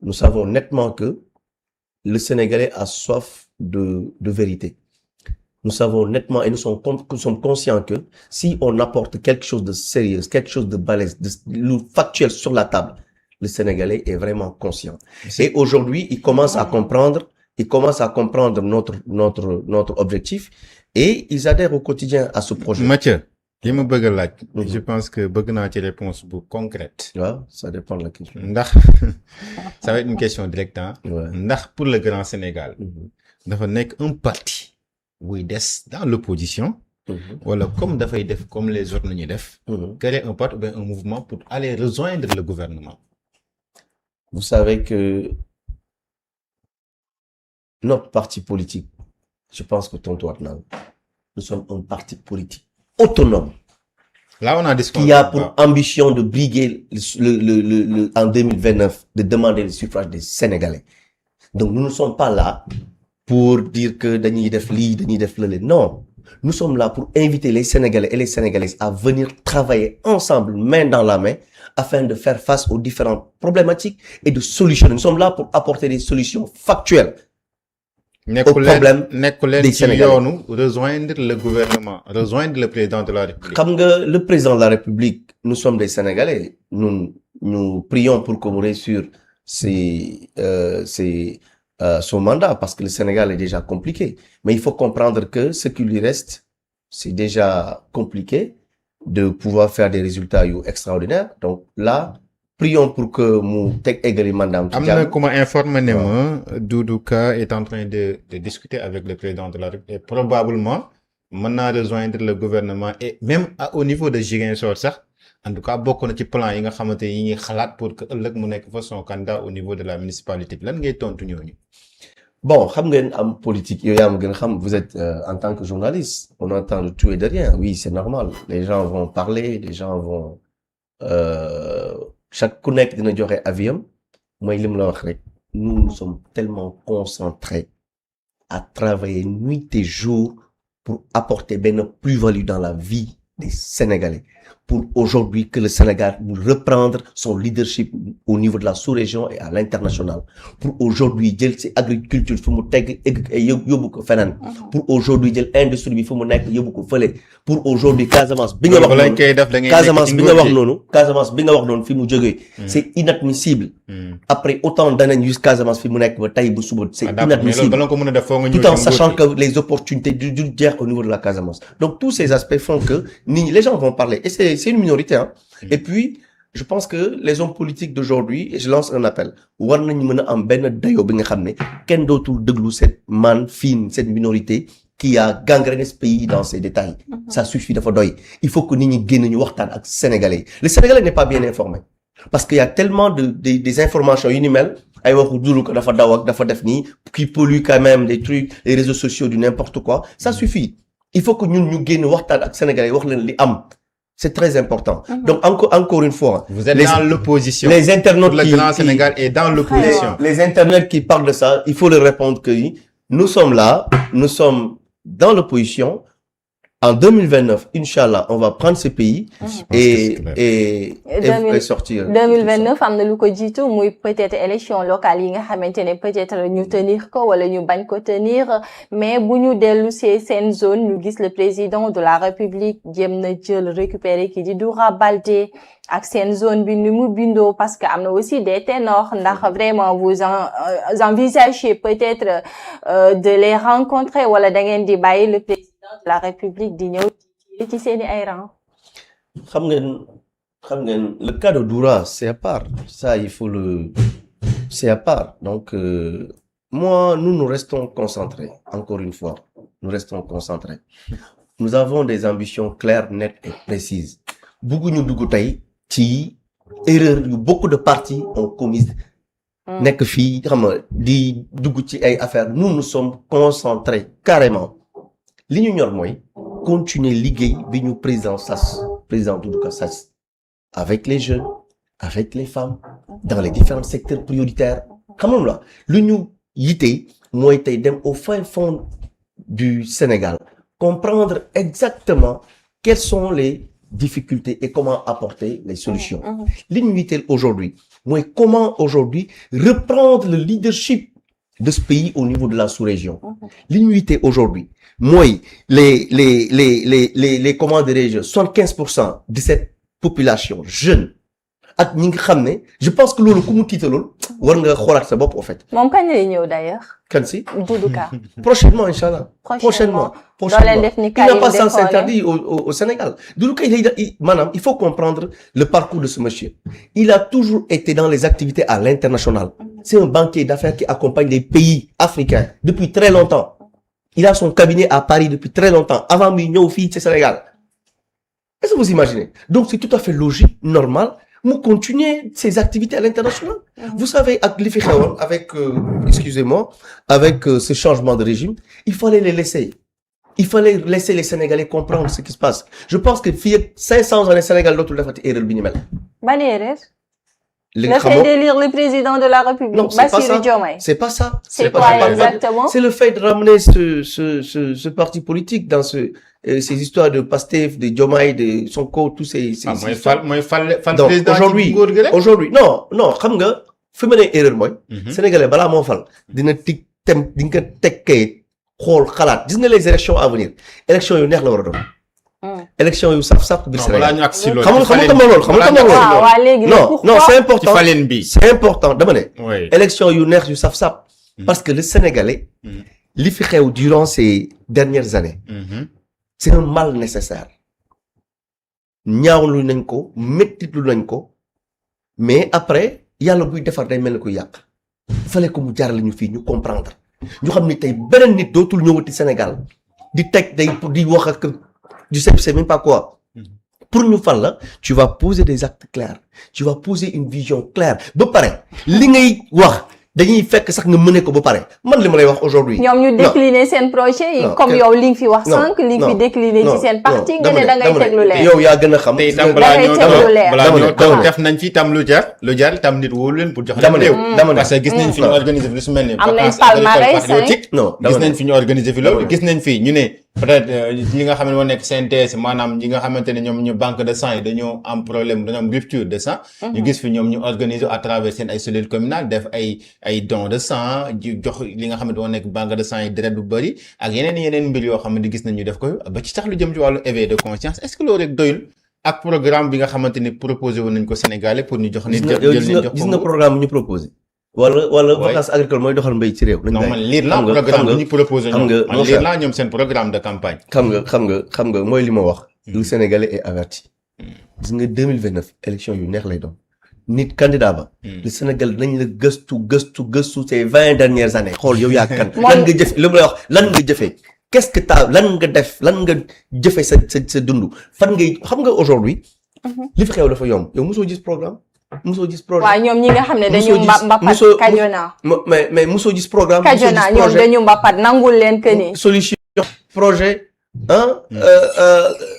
nous savons nettement que le Sénégalais a soif de vérité. Nous savons nettement et nous sommes conscients que si on apporte quelque chose de sérieux, quelque chose de balèze, de factuel sur la table, le Sénégalais est vraiment conscient. Et aujourd'hui, il commence à comprendre notre objectif et ils adhèrent au quotidien à ce projet. Mathieu, je pense que bëgg naa ci réponse bu concrète. Ouais, ça dépend de la question. Ndax ça va être une question directe. Ouais. Ndax pour le Grand Sénégal, dafa nekk un parti buy des dans l'opposition, wala comme dafay def comme les autres nañu def, créer un parti ou bien un mouvement pour aller rejoindre le gouvernement. Vous savez que notre parti politique, je pense que tonton Adnan, nous sommes un parti politique autonome. Là, on a discuté. Qui a pour ambition de briguer en 2029, de demander le suffrage des Sénégalais. Donc, nous ne sommes pas là pour dire que dañuy def lii, dañuy def lële. Non. Nous sommes là pour inviter les Sénégalais et les Sénégalaises à venir travailler ensemble, main dans la main, afin de faire face aux différentes problématiques et de solutionner. Nous sommes là pour apporter des solutions factuelles aux problèmes des Sénégalais. Rejoindre le gouvernement, rejoindre le président de la République. Comme le président de la République, nous sommes des Sénégalais. Nous prions pour qu'on réussisse son mandat parce que le Sénégal est déjà compliqué. Mais il faut comprendre que ce qui lui reste, c'est déjà compliqué de pouvoir faire des résultats extraordinaires. Donc là, prions pour que mu teg égali mandat. Amna kuma informé ne ma Doudou Ka est en train de discuter avec le président de la République et probablement mën rejoindre le gouvernement et même au niveau de Ziguinchor sax en tout cas bokk na ci plan yi nga xamante yi ñi xalaat pour que ëllëg mu nekk fa son candidat au niveau de la municipalité lan ngay tontu ñooñu. Bon, xam ngeen am politique yow yaa ma gën a xam, vous êtes en tant que journaliste, on entend de tout et de rien. Oui, c'est normal. Les gens vont parler, les gens vont chaque ku nekk dina joxe avion. Mooy lim la wax rek. Nous sommes tellement concentrés à travailler nuit et jour pour apporter benn plus-value dans la vie des Sénégalais. Pour aujourd'hui que le Sénégal nous reprendre son leadership au niveau de la sous-région et à l'international. Pour aujourd'hui jël ci agriculture fu mu teg yóbbu ko feneen. Pour aujourd'hui jël industrie bi fu mu nekk yóbbu ko fële. Pour aujourd'hui Casamance bi nga wax noonu. Casamance bi nga wax noonu fi mu jógee. C'est inadmissible. Après autant d'années juste Casamance fi mu nekk ba tey bu suba c'est inadmissible. Tout en sachant que les opportunités du jeex au niveau de la Casamance. Donc tous ces aspects font que les gens vont parler et c'est une minorité, hein. Et puis, je pense que les hommes politiques d'aujourd'hui, et je lance un appel, war nañu mëna am benn dayo bi nga xamné kenn dootul déglu cette manne fine, cette minorité qui a gangréné ce pays dans ses détails. Ça suffit dafa doy. Il faut que nit ñi génn ñu waxtaan ak Sénégalais. Le Sénégalais n'est pas bien informé. Parce qu'il y a tellement des informations yu ni mel, ay waxu dulu ko dafa daw ak dafa def ni, qui polluent quand même des trucs, les réseaux sociaux du n'importe quoi. Ça suffit. Il faut que ñun ñu génn waxtaan ak Sénégalais wax leen li am. C'est très important. Donc encore une fois, vous êtes dans l'opposition. Les internautes le Grand Sénégal est dans l'opposition. Les internautes qui parlent de ça, il faut leur répondre que nous sommes là, nous sommes dans l'opposition. En 2029, Inch'Allah, on va prendre ce pays et sortir. 2029, am na lu ko jiitu muy peut-être élection locale yi nga xamantene peut-être ñu tenir ko wala ñu bañ ko tenir, mais bu ñu dellu ci seen zone ñu gis le président de la République jéem na jël récupérer ki di Doura Baldé ak seen zone bi ni mu bindoo parce que am na aussi des ténors ndax vraiment vous envisagez peut-être de les rencontrer wala da ngeen di bàyyi le président de la République di ñëw ci seeni ay rang. Xam ngeen le cas de Doura c'est à part, ça c'est à part. Donc nous restons concentrés, encore une fois, nous restons concentrés. Nous avons des ambitions claires, nettes et précises. Bëgguñu dugg tey ci erreur yu beaucoup de partis ont commis. Nekk fii xam nga di dugg ci ay affaires. Nous sommes concentrés carrément. Li ñu ñor mooy continuer liggéey bi ñu président Doudou Ka sas avec les jeunes, avec les femmes, dans les différents secteurs prioritaires. Xam nga la lu ñu yite mooy tey dem au fin fond du Sénégal, comprendre exactement quelles sont les difficultés et comment apporter les solutions. Li ñu yitteel aujourd'hui mooy comment aujourd'hui reprendre le leadership de ce pays au niveau de la sous-région. Li ñu yitte aujourd'hui mooy les comment dirais-je 75% de cette population jeune ak ñi nga xam ne je pense que loolu ku mu tiitaloon war nga xoolaat sa bopp en fait. moom kañ lay ñëw d'ailleurs. kan si. Doudou Ka. Prochainement inchallah. Prochainement. doo leen def ni Il n'a pas sens interdit au Sénégal. Doudou Ka maanaam il faut comprendre le parcours de ce monsieur. Il a toujours été dans les activités à l'international. C'est un banquier d'affaires qui accompagne les pays africains depuis très longtemps. Il a son cabinet à Paris depuis très longtemps avant muy ñëw fii ci Sénégal. Est-ce que vous imaginez? Donc c'est tout à fait logique, normal. Mu continuer ses activités à l'international. Vous savez, ak li fi xewoon avec, excusez-moi, avec ce changement de régime, il fallait les laisser. Il fallait laisser les Sénégalais comprendre ce qui se passe. Je pense que fii ak 500 ans les Sénégal dootul defati erreur bi ñu mel. Ban erreur? Le fait d'élire le président de la République. Non, c'est pas ça. Diomaye. C'est pas ça. C'est quoi exactement? C'est le fait de ramener ce parti politique dans ces histoires de Pastef, de Diomaye, de Sonko, tous ces histoires. Donc, aujourd'hui, non, xam nga, fi mu ne erreur mooy. Sénégalais balaa moo fal, dina nga teg kayit, xool xalaat. Gis nga les élections à venir. Élections yu neex la war a doon. Élection yu saf biir Sénégal. Non, c'est important. C'est important dama ne. Élection yu neex yu saf parce que le Sénégalais li fi xew durant ces dernières années c'est un mal nécessaire. ñaawlu nañ ko, mettitlu nañ ko, mais après yàlla buy defar day mel ni ko yàq. Il fallait que mu jaarale ñu fii ñu comprendre. ñu xam ni tey beneen nit dootul ñëwati Sénégal di teg day di wax ak je sais même pas quoi. Pour ñu fal la, tu vas poser des actes clairs. Tu vas poser une vision claire. Ba pare li ngay wax dañuy fekk sax nga mëne ko ba pare. Man li ma lay wax aujourd'hui. ñoom ñu décliner seen projet yi comme yow li nga fi wax sànq li nga fi décliner ci seen parti nga ne da ngay teg lu leer. Yow yaa gën a xam. te itam balaa ñoo def nañ fi tam lu jar tam nit wóolu leen pour jox leen réew. Parce que gis nañ fi ñu organiser lu su mel ni vacances patriotiques gis nañ fi ñu organiser fi loolu gis nañ fi ñu ne peut-être li nga xam ne moo nekk CNTS maanaam ñi nga xamante ne ñoom ñu banque de sang yi dañoo am problème dañoo am rupture de sang ñu gis fi ñoom ñu organiser à travers seen ay cellules communales def ay dons de sang jox li nga xamante moo nekk banque de sang yi deret bu bëri ak yeneen mbir yoo xamante gis nañ ñu def ko ba ci sax lu jëm ci wàllu éveil de conscience est-ce que loolu rek doyul ak programme bi nga xamante ni proposé woon nañ ko Sénégalais pour ñu jox nit gis nga programme ñu proposé wala vacances agricoles mooy doxal mbéy ci réew. non man lire naa programme bi ñu proposé ñoom man lire naa ñoom seen programme de campagne. xam nga mooy li ma wax. le Sénégalais est averti. gis nga 2029 élection yu neex lay doon. nit candidat ba. le Sénégal nañ la gëstu ces 20 dernières années. xool yow yaa kan. lan nga jëf li ma lay wax lan nga jëfee. qu'est-ce que lan nga def lan nga jëfee sa dund fan ngay xam nga aujourd'hui li fi xew dafa yomb yow mosoo gis programme. musoo gis projet waaw ñoom ñi nga xam ne dañu mbappat Kajona mais musoo gis programme Kajona ñoom dañu mbappat nangul leen que ni solution projet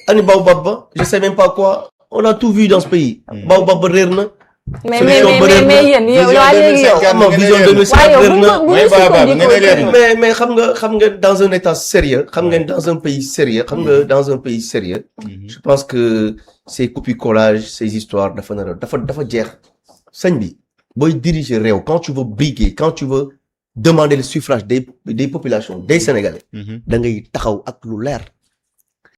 ani Baobab ba je sais même pas quoi on a tout vu dans ce pays Baobab ba réer na mais yéen waa léegi yow vision 2050 réer na mais xam nga dans un état sérieux xam nga dans un pays sérieux je pense que ces copies-collages ces histoires dafa jeex sëñ bi booy diriger réew quand tu veux briguer quand tu veux demander le suffrage des populations des Sénégalais da ngay taxaw ak lu leer